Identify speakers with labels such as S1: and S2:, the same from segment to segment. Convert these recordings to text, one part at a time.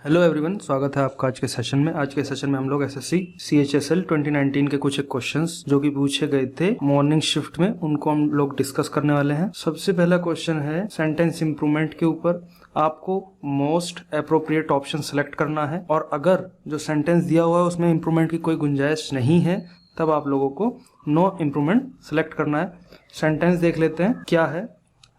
S1: Hello everyone, स्वागत है आपका आज के सेशन में। आज के सेशन में हम लोग एसएससी CHSL 2019 के कुछ एक क्वेश्चंस जो कि पूछे गए थे मॉर्निंग शिफ्ट में, उनको हम लोग डिस्कस करने वाले हैं। सबसे पहला क्वेश्चन है सेंटेंस इंप्रूवमेंट के ऊपर। आपको मोस्ट अप्रोप्रिएट ऑप्शन सेलेक्ट करना है और अगर जो सेंटेंस दिया हुआ है उसमें इंप्रूवमेंट की कोई गुंजाइश नहीं है तब आप लोगों को नो इंप्रूवमेंट सेलेक्ट करना है। सेंटेंस देख लेते हैं क्या है।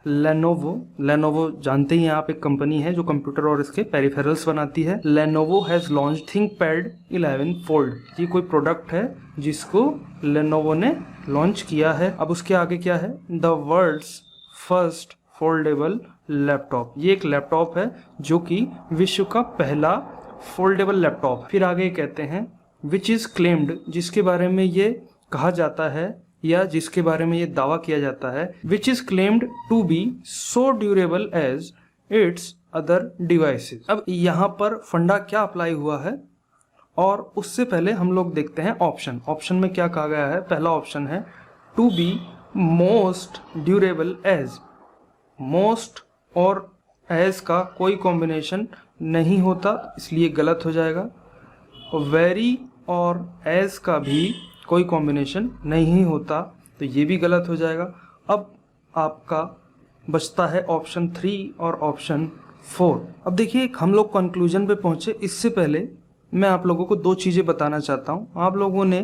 S1: लेनोवो जानते ही हैं आप, एक कंपनी है जो कंप्यूटर और इसके पेरिफेरल्स बनाती है। Lenovo has launch ThinkPad 11 fold. ये कोई प्रोडक्ट है जिसको लेनोवो ने लॉन्च किया है। अब उसके आगे क्या है, the world's first foldable laptop. ये एक लैपटॉप है जो कि विश्व का पहला फोल्डेबल लैपटॉप। फिर आगे कहते हैं विच इज क्लेम्ड, जिसके बारे में ये कहा जाता है या जिसके बारे में ये दावा किया जाता है, which is claimed to be so durable as its other devices. अब यहाँ पर फंडा क्या अप्लाई हुआ है और उससे पहले हम लोग देखते हैं ऑप्शन में क्या कहा गया है। पहला ऑप्शन है to be most durable as. Most और एज का कोई कॉम्बिनेशन नहीं होता, इसलिए गलत हो जाएगा। वेरी और एज का भी कोई कॉम्बिनेशन नहीं होता, तो ये भी गलत हो जाएगा। अब आपका बचता है ऑप्शन 3 और ऑप्शन 4। अब देखिए हम लोग कंक्लूजन पे पहुंचे, इससे पहले मैं आप लोगों को दो चीज़ें बताना चाहता हूं। आप लोगों ने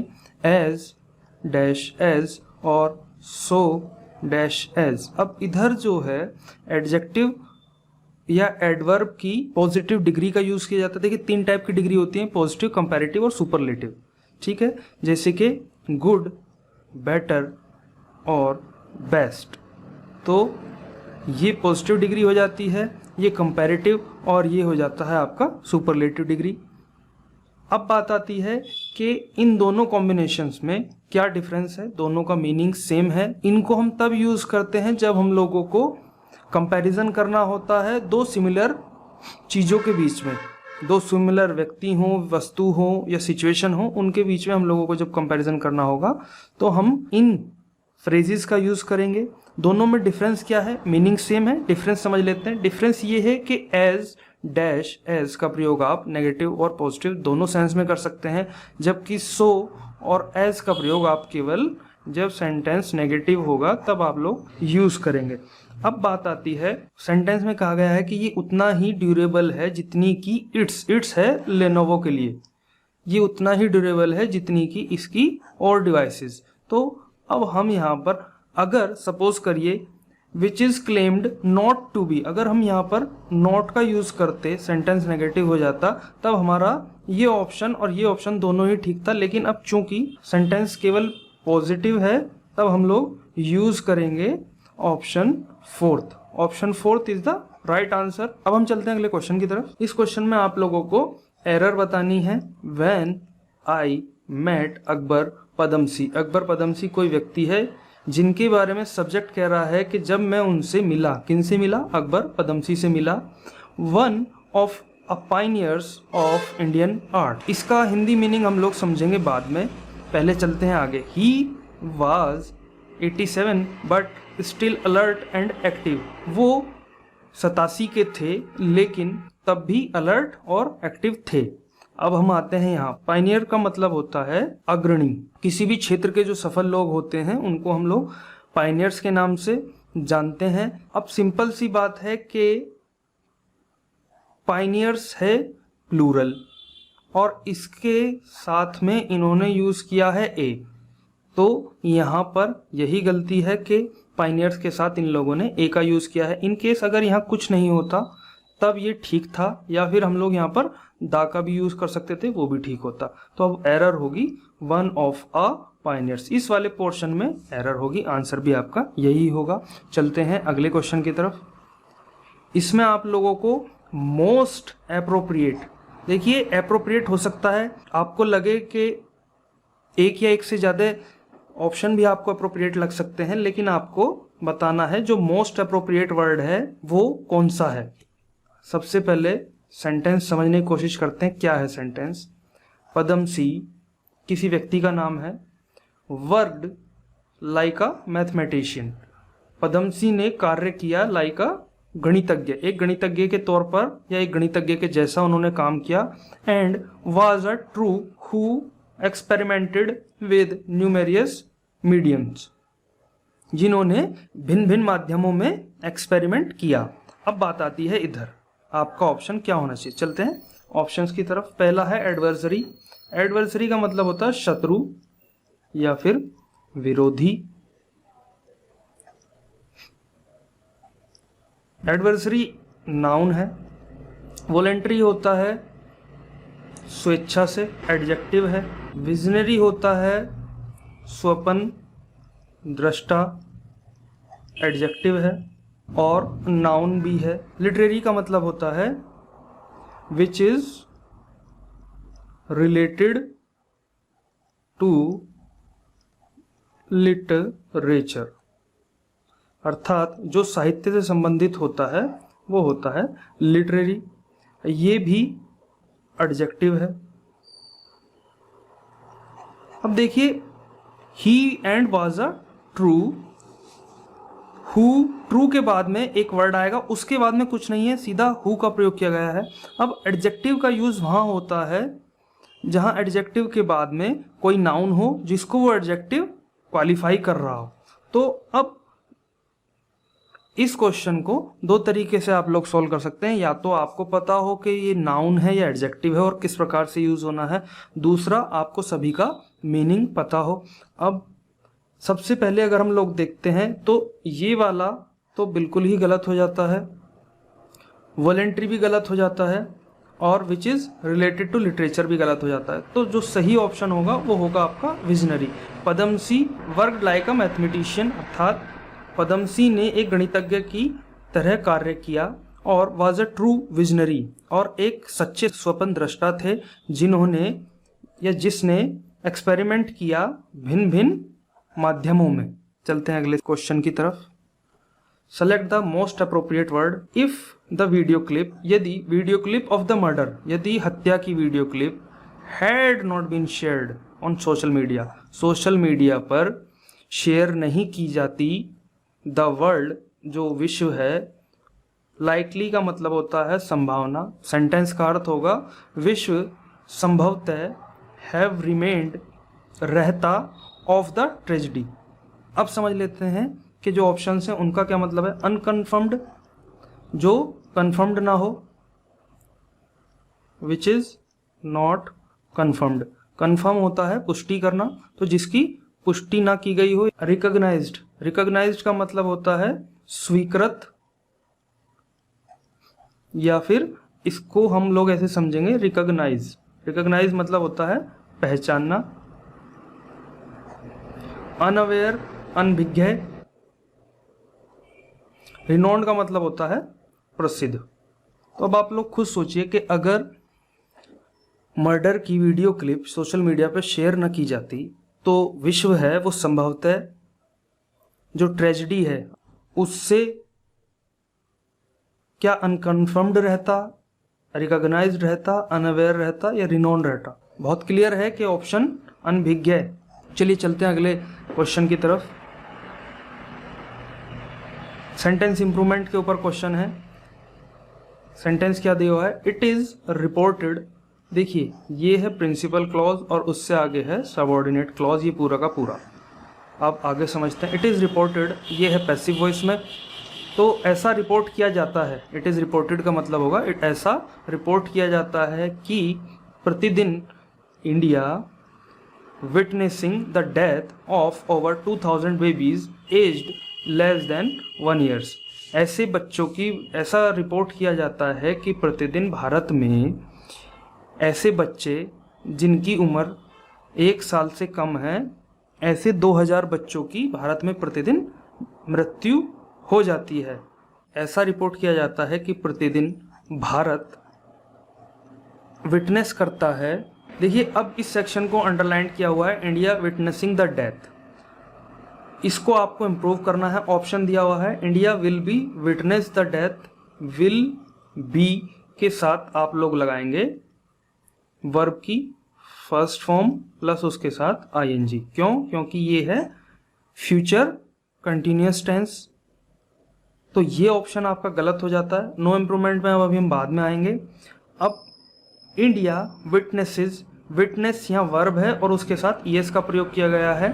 S1: एज डैश एज और सो डैश एज, अब इधर जो है एडजेक्टिव या एडवर्ब की पॉजिटिव डिग्री का यूज़ किया जाता है। देखिए 3 टाइप की डिग्री होती है, पॉजिटिव, कंपैरेटिव और सुपरलेटिव। ठीक है, जैसे कि गुड, बेटर और बेस्ट, तो ये पॉजिटिव डिग्री हो जाती है, ये कंपैरेटिव, और ये हो जाता है आपका सुपरलेटिव डिग्री। अब बात आती है कि इन दोनों कॉम्बिनेशंस में क्या डिफरेंस है। दोनों का मीनिंग सेम है। इनको हम तब यूज़ करते हैं जब हम लोगों को कंपैरिजन करना होता है दो सिमिलर चीज़ों के बीच में। दो सिमिलर व्यक्ति हों, वस्तु हो या सिचुएशन हो, उनके बीच में हम लोगों को जब कंपैरिजन करना होगा तो हम इन फ्रेजेस का यूज़ करेंगे। दोनों में डिफरेंस क्या है, मीनिंग सेम है। डिफरेंस समझ लेते हैं। डिफरेंस ये है कि एज डैश एज का प्रयोग आप नेगेटिव और पॉजिटिव दोनों सेंस में कर सकते हैं, जबकि सो और एज का प्रयोग आप केवल जब सेंटेंस नेगेटिव होगा तब आप लोग यूज़ करेंगे। अब बात आती है, सेंटेंस में कहा गया है कि ये उतना ही ड्यूरेबल है जितनी की इट्स है लेनोवो के लिए। ये उतना ही ड्यूरेबल है जितनी की इसकी और डिवाइसेस। तो अब हम यहाँ पर अगर सपोज करिए which is claimed not to be, अगर हम यहाँ पर नॉट का यूज करते, सेंटेंस नेगेटिव हो जाता, तब हमारा ये ऑप्शन और ये ऑप्शन दोनों ही ठीक था। लेकिन अब चूंकि सेंटेंस केवल पॉजिटिव है तब हम लोग यूज करेंगे option 4th। Option 4th is the right answer. अब हम चलते हैं अगले क्वेश्चन की तरफ। इस क्वेश्चन में आप लोगों को एरर बतानी है। When I met Akbar Padamsee. Akbar Padamsee कोई व्यक्ति है जिनके बारे में सब्जेक्ट कह रहा है कि जब मैं उनसे मिला, किनसे मिला, अकबर पदमसी से मिला। One of a pioneers of Indian art. इसका हिंदी मीनिंग हम लोग समझेंगे बाद में, पहले चलते हैं आगे। He was 87 but still alert and active. वो 87 के थे लेकिन तब भी अलर्ट और एक्टिव थे। अब हम आते हैं यहाँ, पायनियर का मतलब होता है अग्रणी। किसी भी क्षेत्र के जो सफल लोग होते हैं उनको हम लोग पायनियर्स के नाम से जानते हैं। अब सिंपल सी बात है कि पायनियर्स है प्लूरल और इसके साथ में इन्होंने यूज किया है ए, तो यहाँ पर यही गलती है कि पायनियर्स के साथ इन लोगों ने ए का यूज किया है। इन केस अगर यहाँ कुछ नहीं होता तब ये ठीक था, या फिर हम लोग यहाँ पर दा का भी यूज कर सकते थे, वो भी ठीक होता। तो अब एरर होगी वन ऑफ अ पायनियर्स। इस वाले पोर्शन में एरर होगी, आंसर भी आपका यही होगा। चलते हैं अगले क्वेश्चन की तरफ। इसमें आप लोगों को मोस्ट एप्रोप्रिएट, देखिए एप्रोप्रिएट हो सकता है आपको लगे कि एक या एक से ज़्यादा ऑप्शन भी आपको अप्रोप्रिएट लग सकते हैं, लेकिन आपको बताना है जो मोस्ट अप्रोप्रिएट वर्ड है वो कौन सा है। सबसे पहले सेंटेंस समझने की कोशिश करते हैं। क्या है सेंटेंस, पदमसी किसी व्यक्ति का नाम है। Worked like a mathematician, Padamsee ने कार्य किया लाइक अ गणितज्ञ, एक गणितज्ञ के तौर पर या एक गणितज्ञ के जैसा उन्होंने काम किया। And was a true who experimented with numerous mediums, जिन्होंने भिन्न भिन्न माध्यमों में एक्सपेरिमेंट किया। अब बात आती है इधर, आपका ऑप्शन क्या होना चाहिए। चलते हैं ऑप्शंस की तरफ। पहला है एडवर्सरी। एडवर्सरी का मतलब होता है शत्रु या फिर विरोधी। एडवर्सरी नाउन है। वॉलेंटरी होता है स्वेच्छा से, एडजेक्टिव है। विजनरी होता है स्वप्न दृष्टा, एडजेक्टिव है और नाउन भी है। लिटरेरी का मतलब होता है which is related to literature, अर्थात जो साहित्य से संबंधित होता है वो होता है लिटरेरी। ये भी एडजेक्टिव है। अब देखिए, he and was a true, who true के बाद में एक वर्ड आएगा, उसके बाद में कुछ नहीं है, सीधा हु का प्रयोग किया गया है। अब एडजेक्टिव का यूज वहां होता है जहां एडजेक्टिव के बाद में कोई नाउन हो जिसको वो एडजेक्टिव क्वालिफाई कर रहा हो। तो अब इस क्वेश्चन को दो तरीके से आप लोग सॉल्व कर सकते हैं। या तो आपको पता हो कि ये नाउन है या एडजेक्टिव है और किस प्रकार से यूज होना है। दूसरा, आपको सभी का मीनिंग पता हो। अब सबसे पहले अगर हम लोग देखते हैं तो ये वाला तो बिल्कुल ही गलत हो जाता है, वॉलेंट्री भी गलत हो जाता है और which is related to literature भी गलत हो जाता है। तो जो सही ऑप्शन होगा वो होगा आपका visionary. Padamsee worked like a mathematician, अर्थात पद्मसी ने एक गणितज्ञ की तरह कार्य किया और वाज अ ट्रू विजनरी, और एक सच्चे स्वप्न दृष्टा थे जिन्होंने या जिसने एक्सपेरिमेंट किया भिन्न भिन्न माध्यमों में। चलते हैं अगले क्वेश्चन की तरफ। Select the most appropriate word if the video clip, यदि video clip of the murder, यदि हत्या की video clip had not been shared on social media, social media पर शेयर नहीं की जाती, द वर्ल्ड जो विश्व है, लाइकली का मतलब होता है संभावना, सेंटेंस का अर्थ होगा विश्व संभवतः हैव रिमेन्ड रहता ऑफ द ट्रेजेडी। अब समझ लेते हैं कि जो ऑप्शंस हैं उनका क्या मतलब है। अनकन्फर्म्ड, जो कन्फर्म्ड ना हो, which is not confirmed, confirm होता है पुष्टि करना, तो जिसकी पुष्टि ना की गई हो। रिकॉग्नाइज्ड, रिकॉग्नाइज्ड का मतलब होता है स्वीकृत, या फिर इसको हम लोग ऐसे समझेंगे रिकॉग्नाइज, रिकॉग्नाइज मतलब होता है पहचानना। अनअवेयर, अनभिज्ञ। रिनोन्ड का मतलब होता है प्रसिद्ध। तो अब आप लोग खुद सोचिए कि अगर मर्डर की वीडियो क्लिप सोशल मीडिया पर शेयर न की जाती तो विश्व है वो संभवतः जो ट्रेजेडी है उससे क्या अनकन्फर्म्ड रहता, रिकॉग्नाइज्ड रहता, अनअवेयर रहता या रिनोन्ड रहता। बहुत क्लियर है कि ऑप्शन अनभिज्ञ है। चलिए चलते हैं अगले क्वेश्चन की तरफ। सेंटेंस इंप्रूवमेंट के ऊपर क्वेश्चन है। सेंटेंस क्या दिया हुआ है, इट इज रिपोर्टेड। देखिए ये है प्रिंसिपल क्लॉज और उससे आगे है सबऑर्डिनेट क्लॉज, ये पूरा का पूरा। अब आगे समझते हैं। इट इज रिपोर्टेड, ये है पैसिव वॉइस में, तो ऐसा रिपोर्ट किया जाता है। इट इज रिपोर्टेड का मतलब होगा ऐसा रिपोर्ट किया जाता है कि प्रतिदिन India witnessing the death of over 2000 babies aged less than 1 years. ऐसे बच्चों की, ऐसा रिपोर्ट किया जाता है कि प्रतिदिन भारत में ऐसे बच्चे जिनकी उम्र 1 साल से कम है, ऐसे 2000 बच्चों की भारत में प्रतिदिन मृत्यु हो जाती है। ऐसा रिपोर्ट किया जाता है कि प्रतिदिन भारत विटनेस करता है। देखिए अब इस सेक्शन को अंडरलाइन किया हुआ है, इंडिया विटनेसिंग द डेथ। इसको आपको इम्प्रूव करना है। ऑप्शन दिया हुआ है India will be witness the death, will be के साथ आप लोग लगाएंगे वर्ब की फर्स्ट फॉर्म प्लस उसके साथ आईएनजी। क्यों? क्योंकि ये है फ्यूचर कंटिन्यूअस टेंस। तो ये ऑप्शन आपका गलत हो जाता है। नो इम्प्रूवमेंट में अब अभी हम बाद में आएंगे। अब इंडिया विटनेसेस, विटनेस यहाँ वर्ब है और उसके साथ ईएस का प्रयोग किया गया है।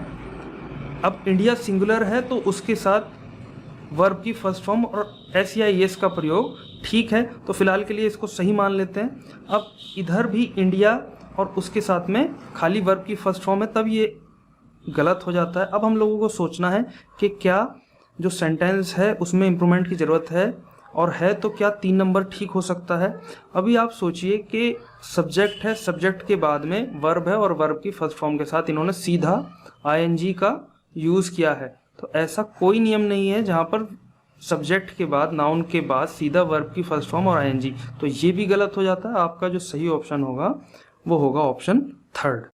S1: अब इंडिया सिंगुलर है तो उसके साथ वर्ब की फर्स्ट फॉर्म और एस या ईएस का प्रयोग ठीक है, तो फिलहाल के लिए इसको सही मान लेते हैं। अब इधर भी इंडिया और उसके साथ में खाली वर्ब की फर्स्ट फॉर्म है, तब ये गलत हो जाता है। अब हम लोगों को सोचना है कि क्या जो सेंटेंस है उसमें इम्प्रूवमेंट की ज़रूरत है, और है तो क्या 3 नंबर ठीक हो सकता है। अभी आप सोचिए कि सब्जेक्ट है, सब्जेक्ट के बाद में वर्ब है और वर्ब की फर्स्ट फॉर्म के साथ इन्होंने सीधा आईएनजी का यूज़ किया है। तो ऐसा कोई नियम नहीं है जहाँ पर सब्जेक्ट के बाद, नाउन के बाद सीधा वर्ब की फर्स्ट फॉर्म और आईएनजी, तो ये भी गलत हो जाता है। आपका जो सही ऑप्शन होगा वो होगा ऑप्शन थर्ड।